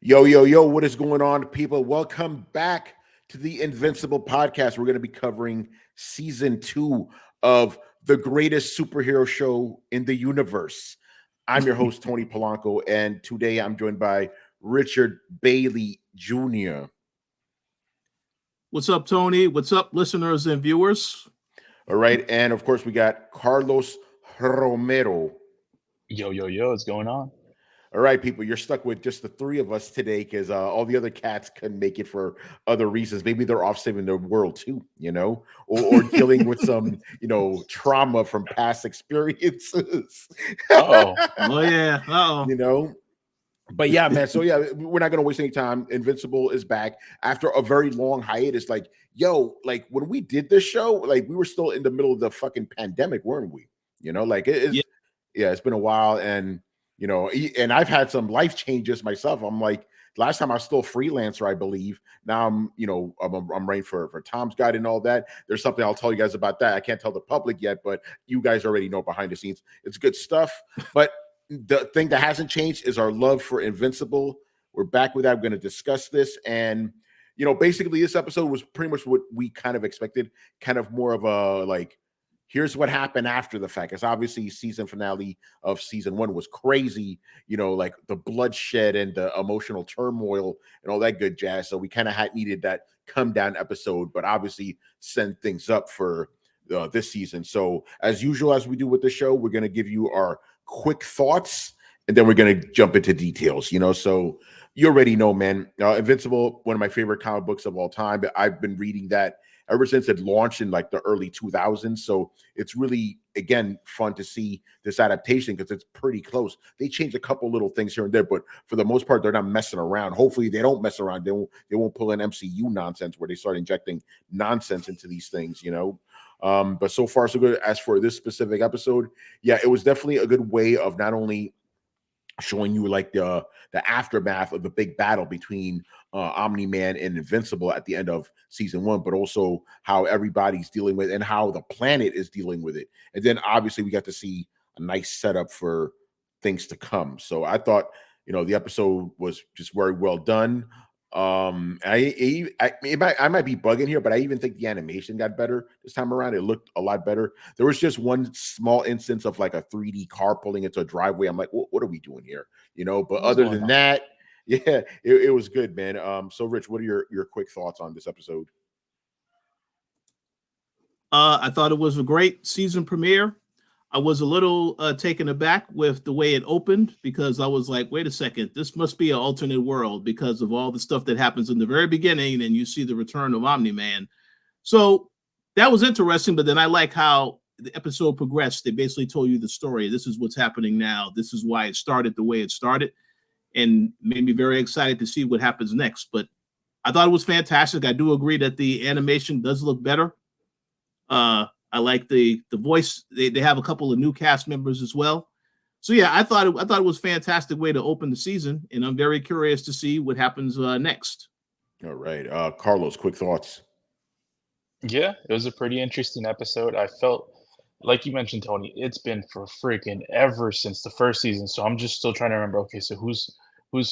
Yo, yo, yo, what is going on, people? Welcome back to the Invincible podcast. We're going to be covering season 2 of the greatest superhero show in the universe. I'm your host, Tony Polanco, and today I'm joined by Richard Bailey Jr. What's up, Tony? What's up, listeners and viewers? All right, and of course, we got Carlos Romero. Yo, what's going on? All right, people, you're stuck with just the three of us today because all the other cats couldn't make it for other reasons. Maybe they're off saving the world too, or dealing with some, trauma from past experiences. Oh, yeah. But yeah, man. So yeah, we're not gonna waste any time. Invincible is back after a very long hiatus. Like, when we did this show, like we were still in the middle of the fucking pandemic, weren't we? It's been a while, and and I've had some life changes myself. I'm like, last time I was still a freelancer, I believe. Now I'm writing for Tom's Guide and all that. There's something I'll tell you guys about that. I can't tell the public yet, but you guys already know behind the scenes. It's good stuff. But the thing that hasn't changed is our love for Invincible. We're back with that. We're going to discuss this. And, basically this episode was pretty much what we kind of expected, kind of more of a, like, here's what happened after the fact. Because obviously season finale of season 1 was crazy, like the bloodshed and the emotional turmoil and all that good jazz. So we kind of needed that come down episode, but obviously send things up for this season. So as usual, as we do with the show, we're going to give you our quick thoughts and then we're going to jump into details, so you already know, man. Invincible, one of my favorite comic books of all time. I've been reading that ever since it launched in like the early 2000s. So it's really, again, fun to see this adaptation because it's pretty close. They changed a couple little things here and there, but for the most part, they're not messing around. Hopefully they don't mess around. They won't pull in MCU nonsense where they start injecting nonsense into these things, but so far so good. As for this specific episode, yeah, it was definitely a good way of not only showing you like the aftermath of the big battle between Omni-Man and Invincible at the end of season 1, but also how everybody's dealing with and how the planet is dealing with it. And then obviously we got to see a nice setup for things to come. So I thought, the episode was just very well done. I might be bugging here, but I even think the animation got better this time around. It looked a lot better. There was just one small instance of like a 3D car pulling into a driveway. I'm like, what are we doing here? But other than that, yeah, it was good, man. So Rich, what are your quick thoughts on this episode? I thought it was a great season premiere. I was a little taken aback with the way it opened because I was like, wait a second, this must be an alternate world because of all the stuff that happens in the very beginning, and you see the return of Omni-Man. So that was interesting, but then I like how the episode progressed. They basically told you the story. This is what's happening now. This is why it started the way it started, and made me very excited to see what happens next. But I thought it was fantastic. I do agree that the animation does look better. I like the voice. They have a couple of new cast members as well. So yeah, I thought it was a fantastic way to open the season, and I'm very curious to see what happens next. All right, Carlos, quick thoughts. Yeah, it was a pretty interesting episode. I felt, like you mentioned, Tony, it's been for freaking ever since the first season. So I'm just still trying to remember. Okay, so who's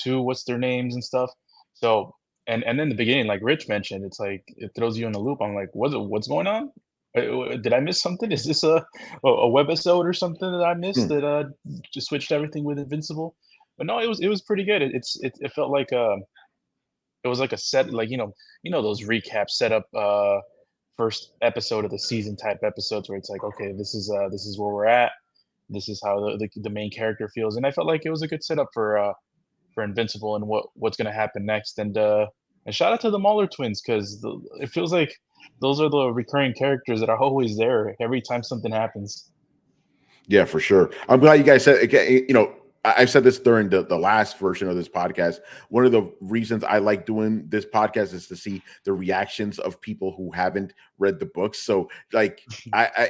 who? What's their names and stuff? So and then the beginning, like Rich mentioned, it's like it throws you in a loop. I'm like, what's going on? Did I miss something? Is this a webisode or something that I missed that just switched everything with Invincible? But no, it was pretty good. It felt like it was like a set, like those recap setup first episode of the season type episodes where it's like, okay, this is where we're at. This is how the main character feels, and I felt like it was a good setup for Invincible and what's going to happen next. And shout out to the Mauler twins because it feels like those are the recurring characters that are always there every time something happens. Yeah, for sure. I'm glad you guys said, I said this during the last version of this podcast. One of the reasons I like doing this podcast is to see the reactions of people who haven't read the books. So like,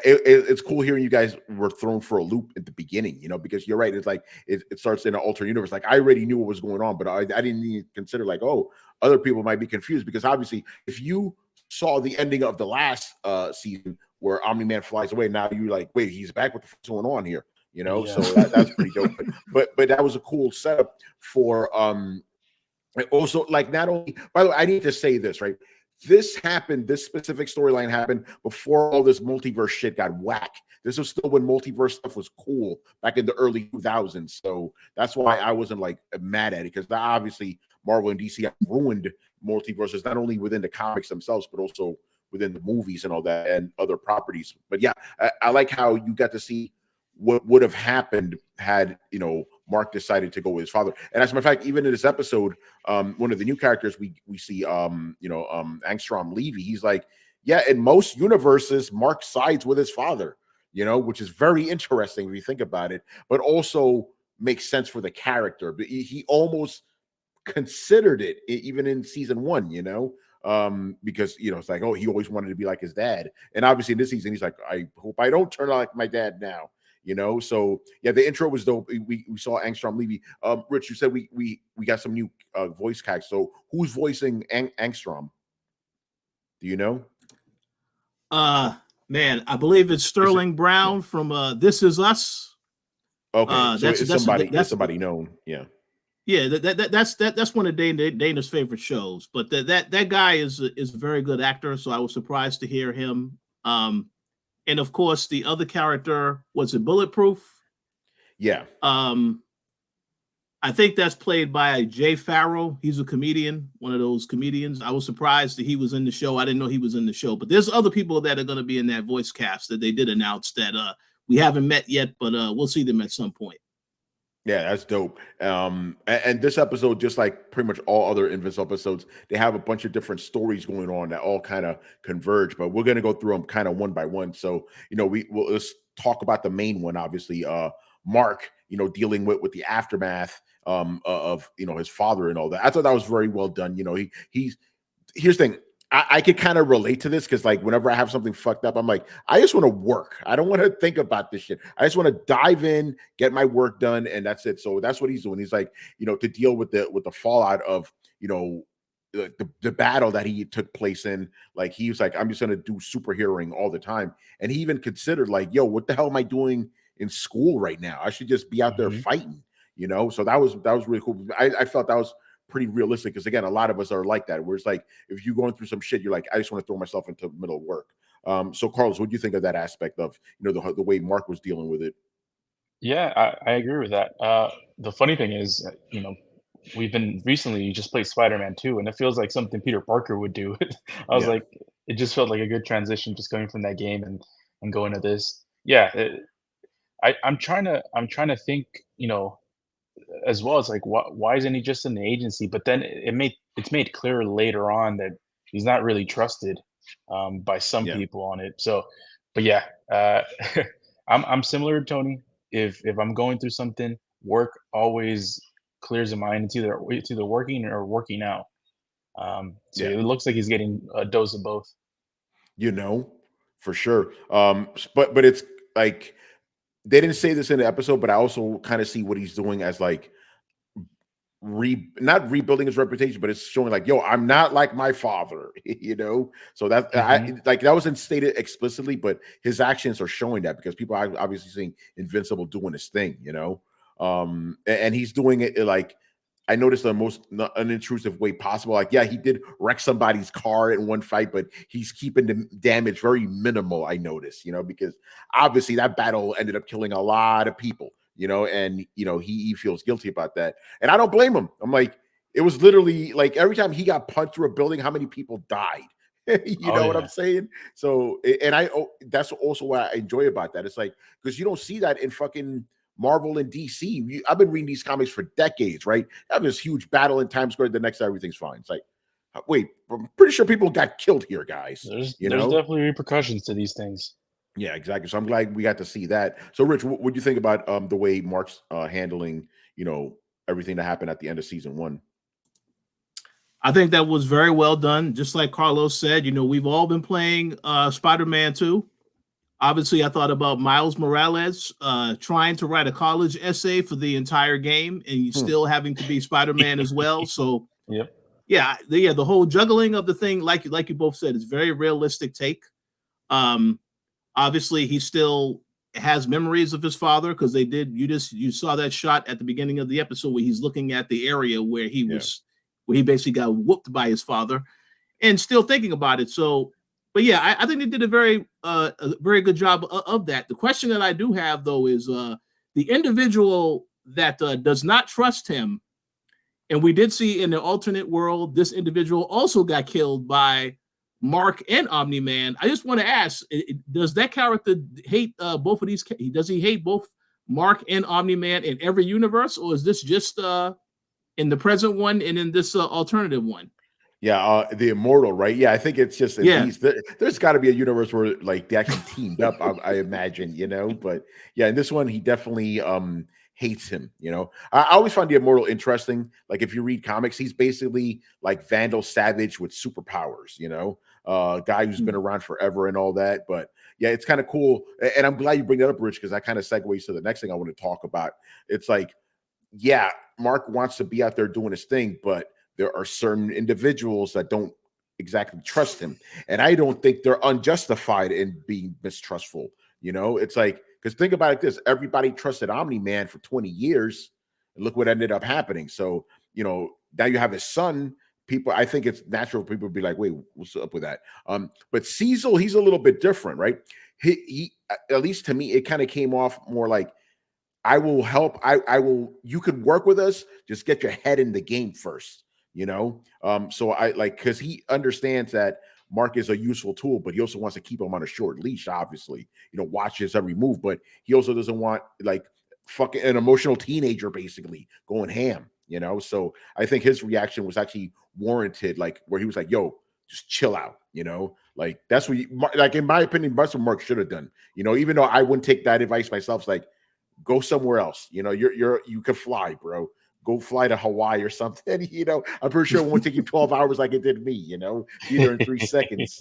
it's cool hearing you guys were thrown for a loop at the beginning, because you're right. It's like, it starts in an alternate universe. Like I already knew what was going on, but I didn't even consider like, oh, other people might be confused because obviously if you saw the ending of the last season where Omni-Man flies away, now you're like, wait, he's back. What the fuck's going on here? Yeah. So that's pretty dope. But that was a cool setup for And also, like, not only, by the way, I need to say this, right? This happened, this specific storyline happened before all this multiverse shit got whack. This was still when multiverse stuff was cool back in the early 2000s. So that's why I wasn't like mad at it, because obviously Marvel and DC have ruined multiverses, not only within the comics themselves, but also within the movies and all that and other properties. But yeah, I like how you got to see what would have happened had, you know, Mark decided to go with his father. And as a matter of fact, even in this episode, one of the new characters we see, Angstrom Levy, he's like, yeah, in most universes, Mark sides with his father, you know, which is very interesting if you think about it, but also makes sense for the character. But he almost considered it even in season 1, you know, because, you know, it's like, oh, he always wanted to be like his dad. And obviously in this season, he's like, I hope I don't turn out like my dad now. You know, so yeah, the intro was dope. We saw Angstrom Levy. Rich, you said we got some new voice cast. So who's voicing Angstrom? Do you know? Man, I believe it's Sterling Brown from This Is Us. Okay, so it's somebody known. Yeah. Yeah, that's one of Dana's favorite shows. But that guy is a very good actor, so I was surprised to hear him. And of course, the other character, was it Bulletproof? Yeah. I think that's played by Jay Farrell. He's a comedian, one of those comedians. I was surprised that he was in the show. I didn't know he was in the show. But there's other people that are going to be in that voice cast that they did announce that we haven't met yet, but we'll see them at some point. Yeah, that's dope. And this episode, just like pretty much all other Invincible episodes, they have a bunch of different stories going on that all kind of converge. But we're gonna go through them kind of one by one. So, you know, let's talk about the main one. Obviously, Mark, you know, dealing with the aftermath of, you know, his father and all that. I thought that was very well done. You know, here's the thing. I could kind of relate to this because, like, whenever I have something fucked up, I'm like, I just want to work. I don't want to think about this shit. I just want to dive in, get my work done, and that's it. So that's what he's doing. He's like, you know, to deal with the fallout of, you know, the battle that he took place in. Like, he was like, I'm just going to do superheroing all the time. And he even considered, like, yo, what the hell am I doing in school right now? I should just be out there fighting, you know? So that was really cool. I felt that was pretty realistic, because again, a lot of us are like that, where it's like, if you're going through some shit, you're like, I just want to throw myself into the middle of work. So Carlos, what do you think of that aspect of, you know, the way Mark was dealing with it? Yeah, I agree with that. The funny thing is, you know, we've been recently, you just played Spider-Man 2, and it feels like something Peter Parker would do. I was Yeah. like, it just felt like a good transition, just going from that game and going to this. Yeah, I'm trying to think, you know, as well as like, why isn't he just in the agency? But then it's made clear later on that he's not really trusted by some Yeah. people on it. So, but yeah, I'm similar to Tony. If I'm going through something, work always clears the mind. It's either working or working out. So Yeah. it looks like he's getting a dose of both. You know, for sure. But it's like, they didn't say this in the episode, but I also kind of see what he's doing as like not rebuilding his reputation, but it's showing like, yo, I'm not like my father, you know. So that like, that wasn't stated explicitly, but his actions are showing that, because people are obviously seeing Invincible doing his thing, you know. And he's doing it like, I noticed, the most unintrusive way possible. Like, yeah, he did wreck somebody's car in one fight, but he's keeping the damage very minimal, I noticed, you know, because obviously that battle ended up killing a lot of people, you know, and, you know, he feels guilty about that. And I don't blame him. I'm like, it was literally like, every time he got punched through a building, how many people died? You know what I'm saying? So, and that's also what I enjoy about that. It's like, because you don't see that in fucking Marvel and DC. I've been reading these comics for decades, right? Have this huge battle in Times Square. The next everything's fine. It's like, wait, I'm pretty sure people got killed here, guys. There's You know? definitely repercussions to these things. Yeah, exactly. So I'm glad we got to see that. So, Rich, what do you think about the way Mark's handling, you know, everything that happened at the end of season 1? I think that was very well done. Just like Carlos said, you know, we've all been playing Spider-Man 2. Obviously, I thought about Miles Morales trying to write a college essay for the entire game, and still having to be Spider-Man as well. So, yeah, the whole juggling of the thing, like you both said, is very realistic take. Obviously, he still has memories of his father, because you saw that shot at the beginning of the episode where he's looking at the area where he was where he basically got whooped by his father, and still thinking about it. So, but yeah, I think they did a very good job of that. The question that I do have though is the individual that does not trust him, and we did see in the alternate world, this individual also got killed by Mark and Omni-Man. I just want to ask, does that character hate both of these? Does he hate both Mark and Omni-Man in every universe, or is this just in the present one and in this alternative one? Yeah, the Immortal, right? Yeah, I think it's just in these. There's got to be a universe where like they actually teamed up. I imagine, but yeah, in this one, he definitely hates him. I always find the Immortal interesting. Like if you read comics, he's basically like Vandal Savage with superpowers. Guy who's been around forever and all that. But yeah, it's kind of cool, and I'm glad you bring that up, Rich, because that kind of segues to the next thing I want to talk about. It's like, yeah, Mark wants to be out there doing his thing, but there are certain individuals that don't exactly trust him. And I don't think they're unjustified in being mistrustful. It's like, because think about it this, everybody trusted Omni-Man for 20 years, and look what ended up happening. So, now you have his son. I think it's natural for people to be like, wait, what's up with that? But Cecil, he's a little bit different, right? He at least to me, it kind of came off more like, I will help. I will, you can work with us, just get your head in the game first. So I like, because he understands that Mark is a useful tool, but he also wants to keep him on a short leash, obviously, watch his every move, but he also doesn't want like fucking an emotional teenager basically going ham, so I think his reaction was actually warranted, like where he was like, yo, just chill out, like that's what like in my opinion, that's what Mark should have done, even though I wouldn't take that advice myself. It's like, go somewhere else, you could fly, bro. Go fly to Hawaii or something. I'm pretty sure it won't take you 12 hours like it did me, be there in 3 seconds.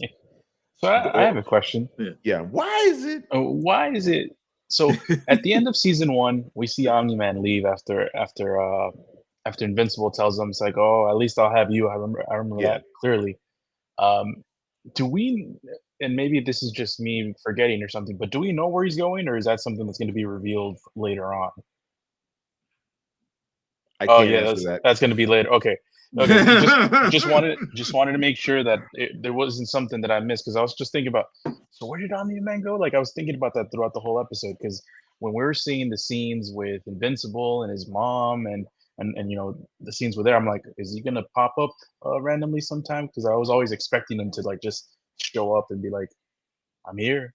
So I have a question. Yeah. Why is it? So at the end of season 1, we see Omni-Man leave after Invincible tells him, it's like, oh, at least I'll have you. I remember that clearly. Do we, and maybe this is just me forgetting or something, but do we know where he's going, or is that something that's going to be revealed later on? I can't answer that. That's going to be later. Okay. just wanted to make sure that there wasn't something that I missed, because I was just thinking about, so where did Omni-Man go? Like I was thinking about that throughout the whole episode, because when we were seeing the scenes with Invincible and his mom and the scenes were there, I'm like, is he gonna pop up randomly sometime? Because I was always expecting him to like just show up and be like, I'm here.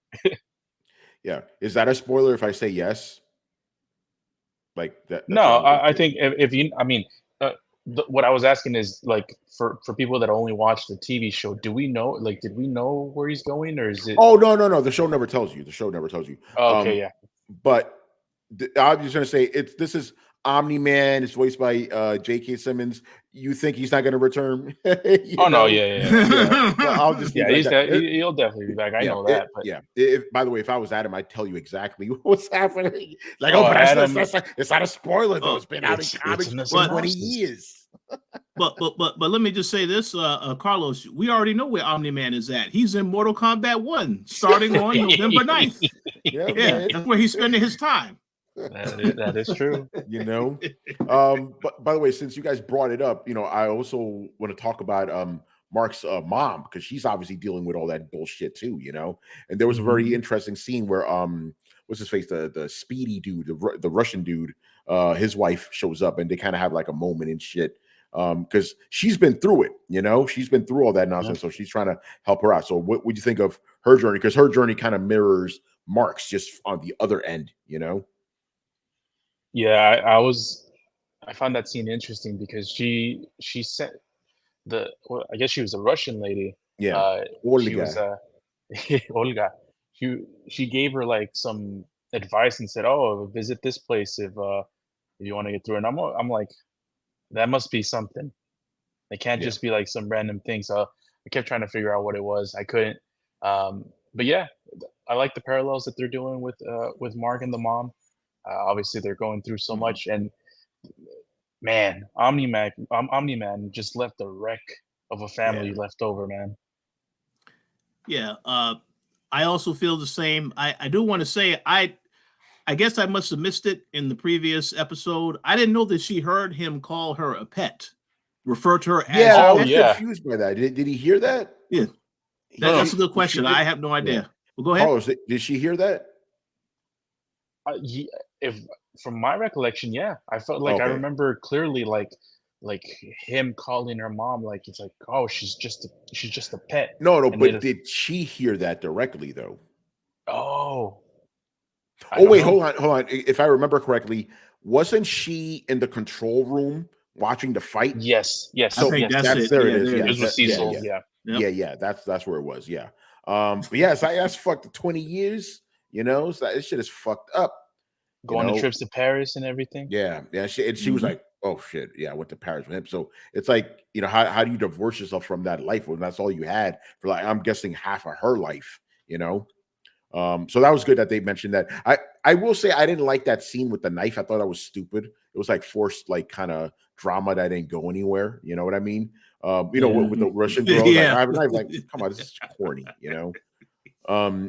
Yeah. Is that a spoiler if I say yes? Like that? No, I think if you, I mean, what I was asking is like for people that only watch the TV show, do we know? Like, did we know where he's going, or is it? Oh no! The show never tells you. Okay, yeah. But I was just gonna say this is Omni-Man. It's voiced by J.K. Simmons. You think he's not going to return? No, yeah. Well, I'll just he'll definitely be back. I know that. But. By the way, if I was Adam, I'd tell you exactly what's happening. Like, but Adam, it's not a spoiler though. It's been out in comics for 20 years. But let me just say this, Carlos. We already know where Omni-Man is at. He's in Mortal Kombat 1, starting on November 9th. Yeah, that's where he's spending his time. That is true. But by the way, since you guys brought it up, I also want to talk about Mark's mom, because she's obviously dealing with all that bullshit too, and there was a very interesting scene where what's his face, the speedy dude, the Russian dude, his wife shows up, and they kind of have like a moment and shit, because she's been through it, she's been through all that nonsense, so she's trying to help her out. So what would you think of her journey? Because her journey kind of mirrors Mark's, just on the other end, Yeah, I found that scene interesting because she said I guess she was a Russian lady. Yeah, she was Olga. She gave her like some advice and said, "Oh, visit this place if you want to get through." And I'm like, that must be something. It can't just be like some random thing. So I kept trying to figure out what it was. I couldn't. But yeah, I like the parallels that they're doing with Mark and the mom. Obviously, they're going through so much, and man, Omni-Man just left a wreck of a family left over, man. Yeah, I also feel the same. I do want to say I guess I must have missed it in the previous episode. I didn't know that she heard him call her a pet. refer to her as Yeah, I Oh, was yeah. confused by that. Did he hear that? Yeah. No, That's a good Did question. she- I have no idea. Yeah. Well, go ahead. Carlos, did she hear that? If from my recollection, yeah, I felt like I Okay. remember clearly, like him calling her mom, like it's like, oh, she's just a pet, No, and but then did she hear that directly though? oh, I Oh don't wait, know. hold on. If I remember correctly, wasn't she in the control room watching the fight? Yes, yes, I So think yes. that's it. there it Yeah, is. there it Yeah, It was with is. yeah, Cecil. yeah, Yeah, Yep. yeah. That's where it was. Yeah. But yeah, that's fucked 20 years. You know, so this shit is fucked up. You going on know, trips to Paris and everything. yeah. She was Mhm. like, oh shit, yeah, I went to Paris with him. So it's like, how do you divorce yourself from that life when that's all you had for, like, I'm guessing half of her life, you know? So that was good that they mentioned that. I will say I didn't like that scene with the knife. I thought that was stupid. It was like forced, like, kind of drama that didn't go anywhere. You know what I mean? With the Russian girl, like, Yeah. I have a knife. Like, come on, this is corny.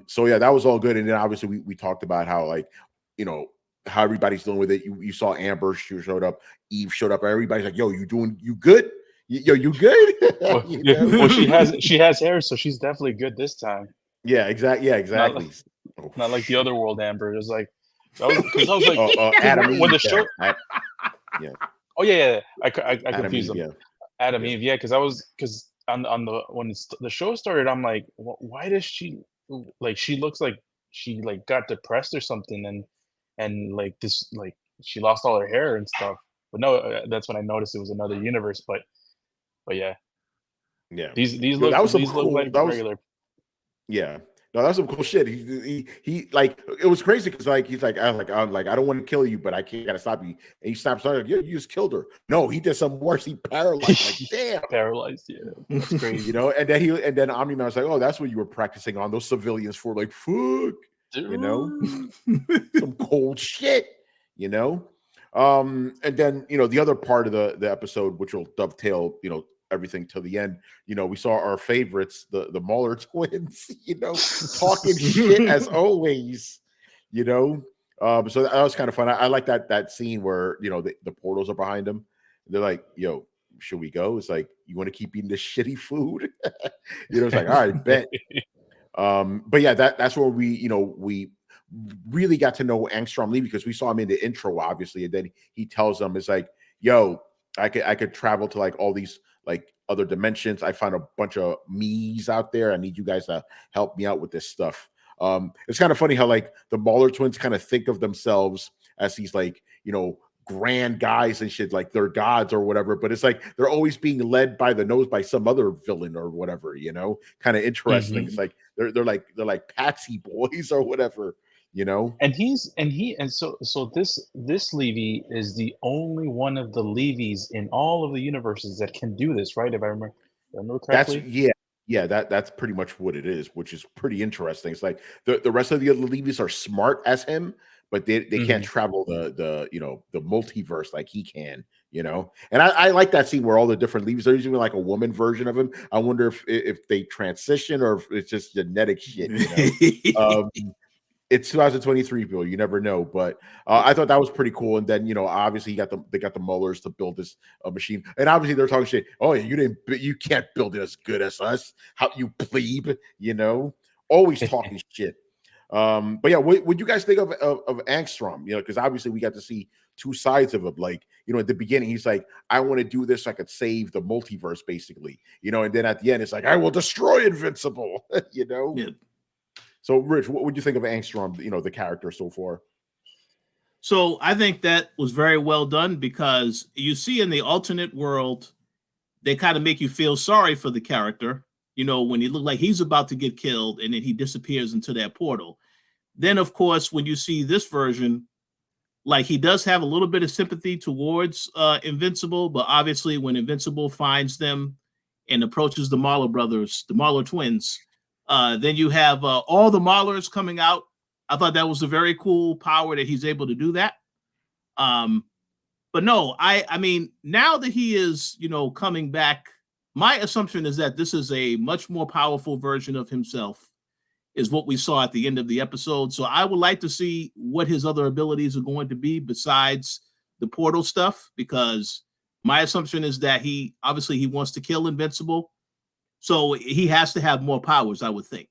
So yeah, that was all good. And then obviously we talked about how, like, you know, how everybody's dealing with it. You saw Amber, she showed up, Eve showed up, and everybody's like, yo, you good? You good? Well, You yeah, know? well, she has hair, so she's definitely good this time. Yeah, exactly. Yeah, Not exactly. Oh, not like the shit. other world Amber. It was like that was because I was like because Adam when the Eve, show. yeah, Oh yeah. I Adam confused Eve, them. yeah, Adam yeah. Eve, yeah, because on the when the show started, I'm like, why does she like she looks like she like got depressed or something, and like this like she lost all her hair and stuff. But no, that's when I noticed it was another universe. But yeah, Yeah. these Yo, look that was some these look cool. like That was regular. Yeah. No, that's some cool shit. He like, it was crazy because, like, he's like, I don't want to kill you, but I can't, gotta stop you. And he stops. Like, you just killed her. No, he did something worse. He paralyzed. Like, damn. Paralyzed. Yeah, that's crazy. And then Omni-Man was like, oh, that's what you were practicing on those civilians for. Like, fuck. You know, some cold shit. You know. And then, the other part of the episode, which will dovetail, everything to the end. We saw our favorites, the Mauler twins, talking shit as always, so that was kind of fun. I like that scene where, the portals are behind them. They're like, yo, should we go? It's like, you want to keep eating this shitty food? It's like, all right, bet. But yeah, that's where we really got to know Angstrom Lee, because we saw him in the intro, obviously, and then he tells them, it's like, yo, I could travel to, like, all these, like, other dimensions. I found a bunch of me's out there. I need you guys to help me out with this stuff. It's kind of funny how, like, the Mauler twins kind of think of themselves as these, like, grand guys and shit, like they're gods or whatever, but it's like they're always being led by the nose by some other villain or whatever, kind of interesting. It's like they're like patsy boys or whatever, And this Levy is the only one of the Levies in all of the universes that can do this, right? If I remember That's correctly. that's pretty much what it is, which is pretty interesting. It's like the rest of the other Levies are smart as him, but they can't travel the multiverse like he can, And I like that scene where all the different Levies, there's even like a woman version of him. I wonder if they transition or if it's just genetic shit, It's 2023, Bill. You never know, but I thought that was pretty cool. And then, obviously, they got the Mullers to build this machine, and obviously they're talking shit. Oh, you can't build it as good as us. How you plebe, always talking shit. But yeah, what you guys think of Angstrom? Because obviously we got to see two sides of him. Like, at the beginning, he's like, I want to do this so I could save the multiverse, basically. And then at the end, it's like, I will destroy Invincible. Yeah. So, Rich, what would you think of Angstrom, the character so far? So I think that was very well done, because you see in the alternate world, they kind of make you feel sorry for the character, when he looked like he's about to get killed and then he disappears into that portal. Then, of course, when you see this version, like, he does have a little bit of sympathy towards Invincible, but obviously when Invincible finds them and approaches the Mauler brothers, the Mauler twins, then you have all the Maulers coming out. I thought that was a very cool power that he's able to do that. But no, I mean, now that he is, coming back, my assumption is that this is a much more powerful version of himself, is what we saw at the end of the episode. So I would like to see what his other abilities are going to be besides the portal stuff, because My assumption is that he wants to kill Invincible, so he has to have more powers, I would think.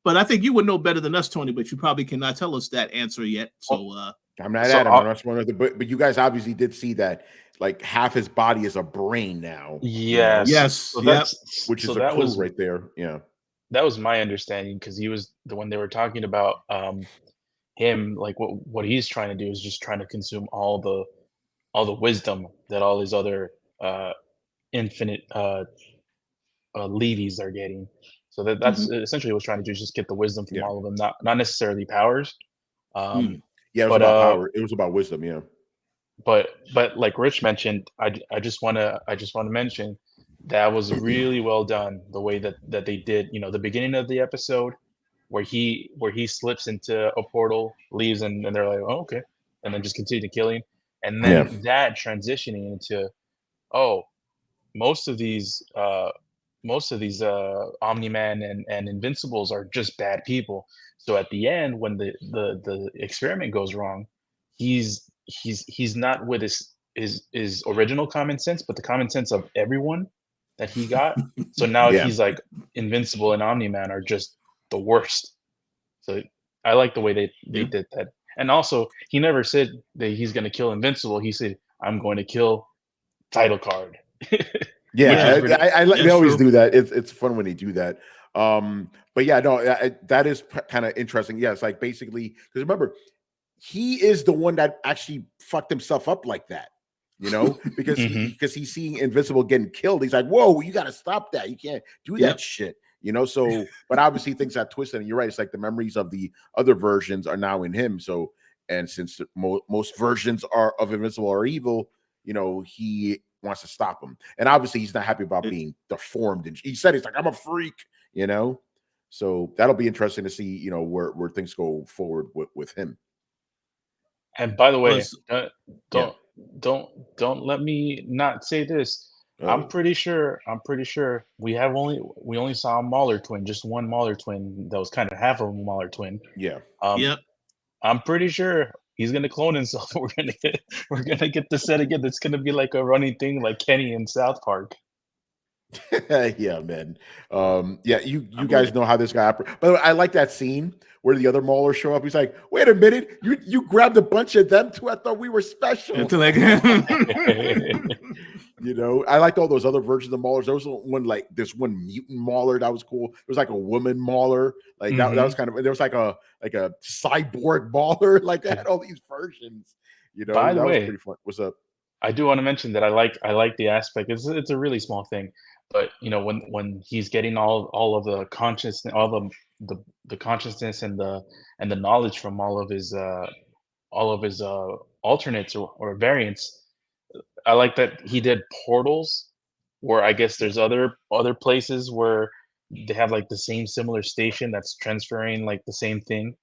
But I think you would know better than us, Tony. But you probably cannot tell us that answer yet. So I'm not Adam. I'm not one of the. But you guys obviously did see that like half his body is a brain now. Yes. Yes. So which is a clue right there. Yeah. That was my understanding because he was the one they were talking about. Him like what he's trying to do is just trying to consume all the wisdom that all his other infinite levies are getting. So that's essentially what he's trying to do is just get the wisdom from all of them, not necessarily powers. Yeah, it was about power. It was about wisdom. Yeah. But like Rich mentioned, I just want to mention that was really well done the way that they did. You know, the beginning of the episode where he slips into a portal, leaves, and they're like, oh, okay, and then just continue killing, and then that transitioning into, oh, most of these Omni-Man and Invincibles are just bad people. So at the end, when the experiment goes wrong, he's not with his original common sense, but the common sense of everyone that he got. So now he's like Invincible and Omni-Man are just the worst. So I like the way they did that. And also, he never said that he's going to kill Invincible. He said, "I'm going to kill Title Card." Yeah, they always do that. It's fun when they do that. But yeah, no, that is kind of interesting. Yeah, it's like basically because remember, he is the one that actually fucked himself up like that. You know, because he's seeing Invincible getting killed. He's like, "Whoa, you got to stop that! You can't do that shit." You know, so but obviously things got twisted, and you're right. It's like the memories of the other versions are now in him. So, and since most versions of Invincible are evil, you know, he wants to stop him, and obviously he's not happy about being deformed. And he said he's like, "I'm a freak," you know. So that'll be interesting to see, you know, where things go forward with him. And by the way, don't let me not say this. I'm pretty sure we only saw a Mauler twin, just one Mauler twin that was kind of half of a Mauler twin. Yeah. I'm pretty sure he's gonna clone himself. We're gonna get the set again. It's gonna be like a running thing, like Kenny in South Park. Yeah, man. Yeah, you guys know how this guy operates. By the way, I like that scene where the other Maulers show up. He's like, "Wait a minute, you grabbed a bunch of them too. I thought we were special." You know, I liked all those other versions of Maulers. There was one like this one mutant Mauler that was cool. There was like a woman Mauler, like that was kind of. There was like a cyborg Mauler, like they had all these versions. You know, by the way, was pretty fun. What's up? I do want to mention that I like the aspect. It's a really small thing, but you know when he's getting all of the consciousness, all the consciousness and the knowledge from all of his alternates or variants. I like that he did portals where I guess there's other places where they have like the same similar station that's transferring like the same thing.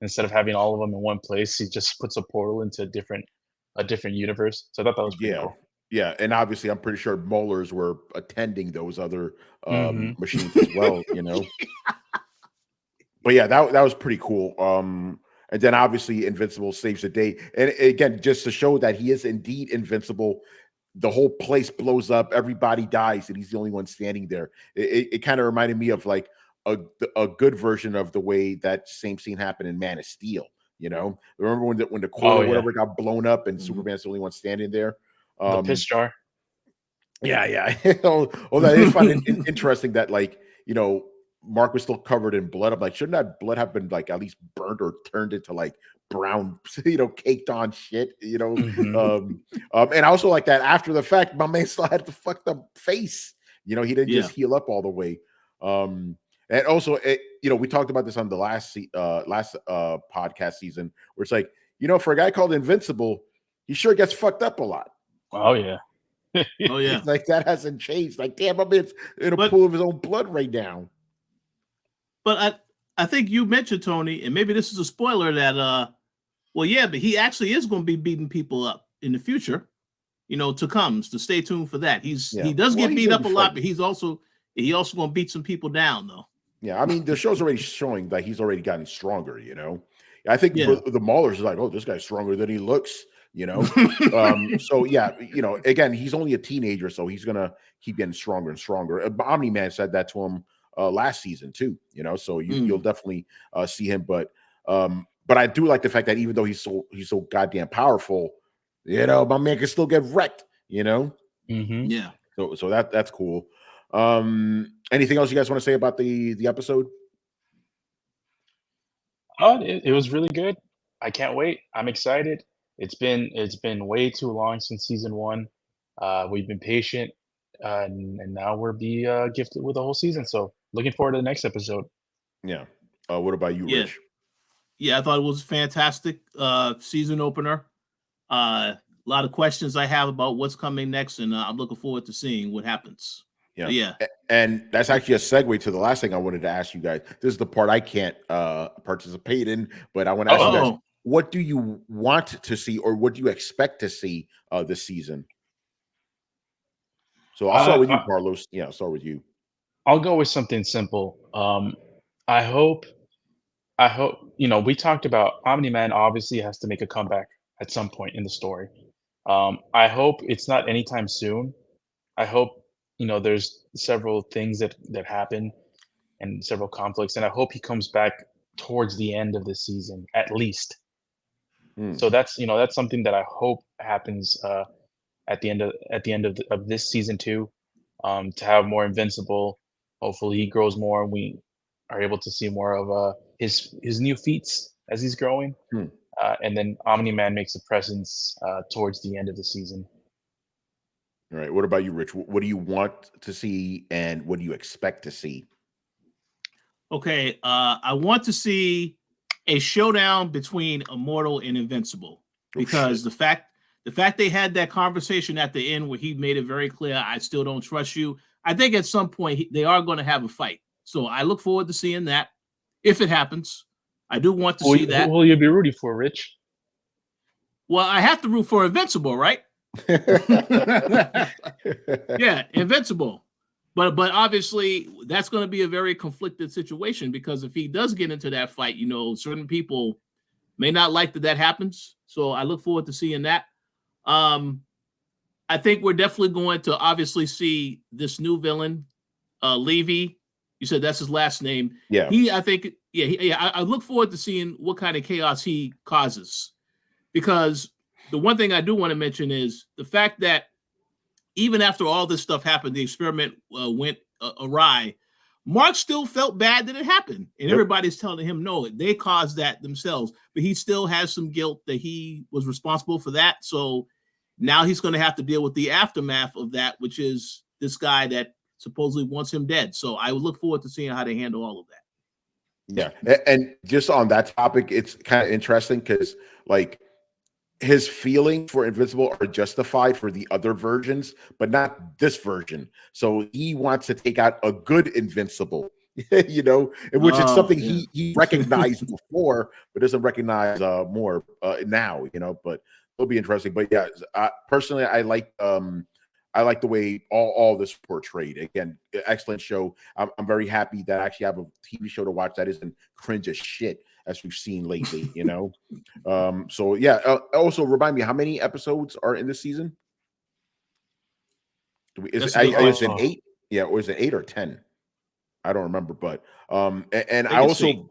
Instead of having all of them in one place, he just puts a portal into a different universe. So I thought that was pretty cool. Yeah, and obviously I'm pretty sure Molars were attending those other machines as well, you know. But yeah, that was pretty cool. And then obviously Invincible saves the day. And again, just to show that he is indeed invincible, the whole place blows up, everybody dies, and he's the only one standing there. It kind of reminded me of like a good version of the way that same scene happened in Man of Steel. You know, remember when the court or whatever got blown up and Superman's the only one standing there? The piss jar. Yeah. Oh, that is fun and interesting that, like, you know, Mark was still covered in blood. I'm like, shouldn't that blood have been like at least burned or turned into like brown, you know, caked on shit, you know? And I also like that after the fact, my man still had the fucked up face. You know, he didn't just heal up all the way. And also, you know, we talked about this on the last podcast season, where it's like, you know, for a guy called Invincible, he sure gets fucked up a lot. Oh yeah. Oh yeah. Like that hasn't changed. Like, damn, my man's in a pool of his own blood right now. But I think you mentioned, Tony, and maybe this is a spoiler that but he actually is going to be beating people up in the future, you know, to come. So stay tuned for that. He does get beat up a lot, but he also going to beat some people down though. Yeah, I mean, the show's already showing that he's already gotten stronger, you know. I think the Maulers is like, oh, this guy's stronger than he looks, So yeah, again, he's only a teenager, so he's gonna keep getting stronger and stronger. Omni-Man said that to him last season too, so you'll definitely see him. But I do like the fact that even though he's so goddamn powerful, my man can still get wrecked, Yeah. So that's cool. Anything else you guys want to say about the episode? Oh, it was really good. I can't wait. I'm excited. It's been way too long since season one. We've been patient, and now we're gifted with a whole season. So looking forward to the next episode. Yeah. What about you, Yeah. Rich? Yeah, I thought it was a fantastic season opener. A lot of questions I have about what's coming next, and I'm looking forward to seeing what happens. Yeah. And that's actually a segue to the last thing I wanted to ask you guys. This is the part I can't participate in, but I want to ask you guys, what do you want to see or what do you expect to see this season? So I'll start with you, Carlos. Yeah, I'll start with you. I'll go with something simple. I hope, we talked about Omni-Man obviously has to make a comeback at some point in the story. I hope it's not anytime soon. I hope, there's several things that happen and several conflicts, and I hope he comes back towards the end of the season, at least. So that's something that I hope happens at the end of this season too, to have more Invincible. Hopefully he grows more and we are able to see more of his new feats as he's growing. And then Omni-Man makes a presence towards the end of the season. All right. What about you, Rich? What do you want to see and what do you expect to see? Okay. I want to see a showdown between Immortal and Invincible, because the fact they had that conversation at the end where he made it very clear, I still don't trust you. I think at some point they are going to have a fight. So I look forward to seeing that if it happens. I do want to see that. Who will you be rooting for, Rich? Well, I have to root for Invincible, right? Yeah, Invincible. But obviously that's going to be a very conflicted situation, because if he does get into that fight, certain people may not like that happens. So I look forward to seeing that. I think we're definitely going to obviously see this new villain, Levy. You said that's his last name. Yeah. I look forward to seeing what kind of chaos he causes, because the one thing I do want to mention is the fact that even after all this stuff happened, the experiment went awry. Mark still felt bad that it happened, and everybody's telling him, no, they caused that themselves, but he still has some guilt that he was responsible for that. So now he's going to have to deal with the aftermath of that, which is this guy that supposedly wants him dead. So I would look forward to seeing how they handle all of that. Yeah. And just on that topic, it's kind of interesting because his feelings for Invincible are justified for the other versions, but not this version. So he wants to take out a good Invincible, which is something he recognized before, but doesn't recognize more now, but it'll be interesting. But yeah, personally, I like the way all this portrayed. Again, excellent show. I'm very happy that I actually have a TV show to watch that isn't cringe as shit as we've seen lately, So yeah. Also, remind me, how many episodes are in this season? Is it 8? Yeah, or is it 8 or 10? I don't remember, but and I also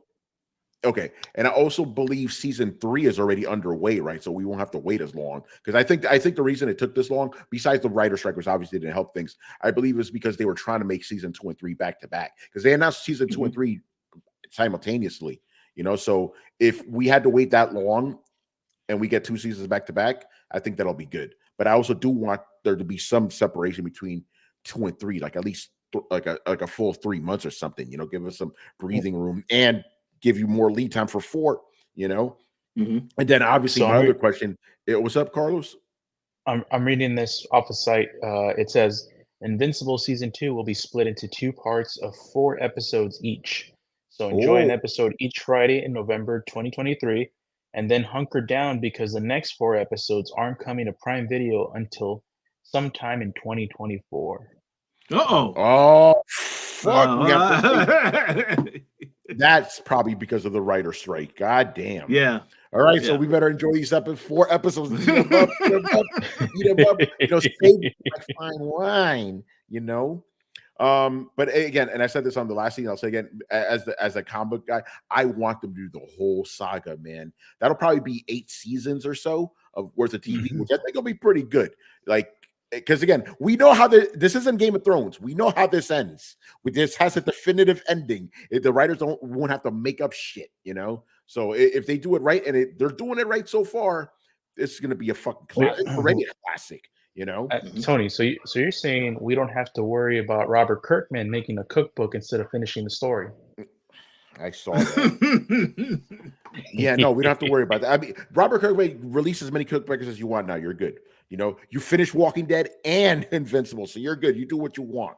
okay, and I also believe season 3 is already underway, right? So we won't have to wait as long, because I think the reason it took this long, besides the writer strike, which obviously didn't help things, I believe is because they were trying to make season 2 and 3 back to back, because they announced season 2 and 3 simultaneously. So if we had to wait that long and we get 2 seasons back to back, I think that'll be good. But I also do want there to be some separation between 2 and 3, like at least like a full 3 months or something. Give us some breathing room and give you more lead time for 4. And then obviously my other question. What's up, Carlos? I'm reading this off the site. It says Invincible season 2 will be split into 2 parts of 4 episodes each. So enjoy an episode each Friday in November 2023, and then hunker down because the next 4 episodes aren't coming to Prime Video until sometime in 2024. Oh, fuck. We have to wait. That's probably because of the writer strike. God damn. Yeah. All right, so Yeah. we better enjoy these 4 episodes. Eat them up, eat 'em up, eat 'em up. Save like fine wine. But again, and I said this on the last scene, I'll say again, as a comic book guy, I want them to do the whole saga, man. That'll probably be 8 seasons or so of worth of TV, which I think will be pretty good. Like, because again, we know how this isn't Game of Thrones. We know how this ends. This has a definitive ending. The writers won't have to make up shit, So if they do it right, and they're doing it right so far, this is going to be a fucking classic. It's already a classic. Tony, so you're saying we don't have to worry about Robert Kirkman making a cookbook instead of finishing the story? I saw that. Yeah, no, we don't have to worry about that. I mean, Robert Kirkman release as many cookbooks as you want now. You're good. You finish Walking Dead and Invincible, so you're good. You do what you want.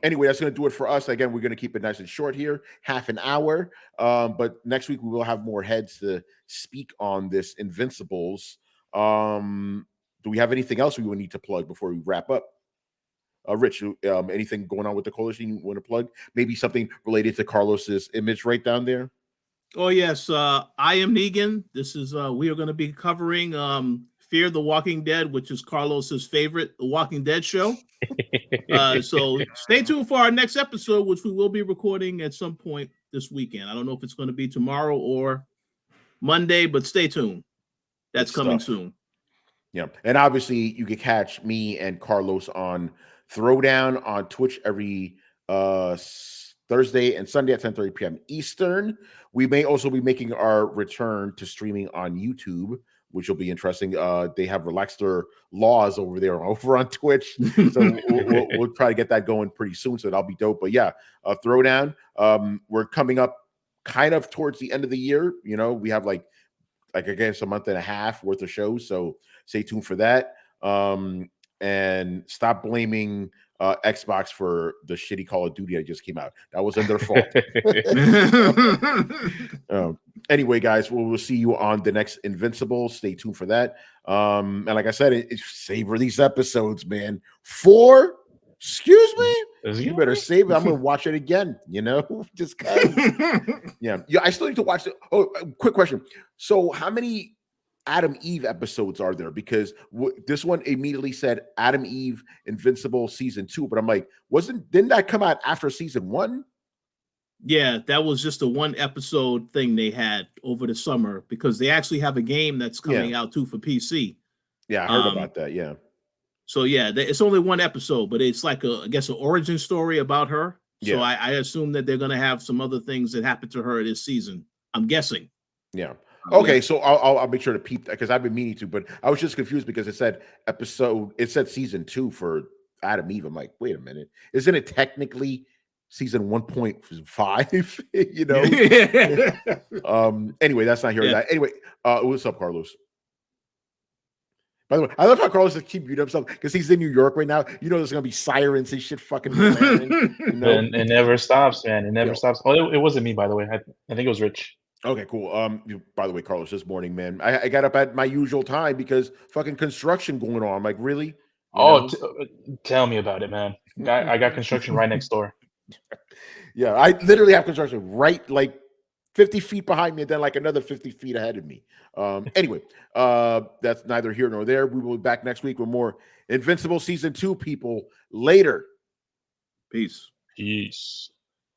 Anyway, that's going to do it for us. Again, we're going to keep it nice and short here, half an hour. But next week we will have more heads to speak on this Invincibles. Do we have anything else we would need to plug before we wrap up? Rich, anything going on with the Koalition you want to plug? Maybe something related to Carlos's image right down there? Oh, yes. I am Negan. This is, we are going to be covering Fear the Walking Dead, which is Carlos's favorite Walking Dead show. So stay tuned for our next episode, which we will be recording at some point this weekend. I don't know if it's going to be tomorrow or Monday, but stay tuned. That's coming soon. Yeah. And obviously you can catch me and Carlos on Throwdown on Twitch every Thursday and Sunday at 10:30 p.m. Eastern. We may also be making our return to streaming on YouTube, which will be interesting. They have relaxed their laws over on Twitch. So we'll try to get that going pretty soon. So that'll be dope. But yeah, Throwdown. We're coming up kind of towards the end of the year. We have like I guess a month and a half worth of shows. So stay tuned for that. And stop blaming Xbox for the shitty Call of Duty that just came out. That wasn't their fault. Anyway, guys, we'll see you on the next Invincible. Stay tuned for that. And like I said, savor these episodes, man. 4? Excuse me? You better save it. I'm going to watch it again, just because. Yeah. I still need to watch it. Oh, quick question. So how many Adam Eve episodes are there? Because this one immediately said Adam Eve Invincible season 2, but I'm like, didn't that come out after season 1? Yeah, that was just a 1 episode thing they had over the summer because they actually have a game that's coming out too for PC. Yeah, I heard about that. Yeah. So yeah, it's only 1 episode, but it's like I guess an origin story about her. So yeah. I assume that they're going to have some other things that happened to her this season. I'm guessing. Yeah. Okay, so I'll make sure to peep that because I've been meaning to, but I was just confused because it said season 2 for Adam Eve. I'm like, wait a minute, isn't it technically season 1.5? Anyway, that's not here. Yeah. That anyway. What's up, Carlos? By the way, I love how Carlos just keep muting himself because he's in New York right now. There's gonna be sirens and shit fucking. It never stops, man. It never stops. Oh, it wasn't me, by the way. I think it was Rich. Okay, cool. By the way, Carlos, this morning, man, I got up at my usual time because fucking construction going on. I'm like, really? Tell me about it, man. I got construction right next door. Yeah, I literally have construction right like 50 feet behind me and then like another 50 feet ahead of me. Anyway, that's neither here nor there. We will be back next week with more Invincible season 2, people. Later. Peace. Peace.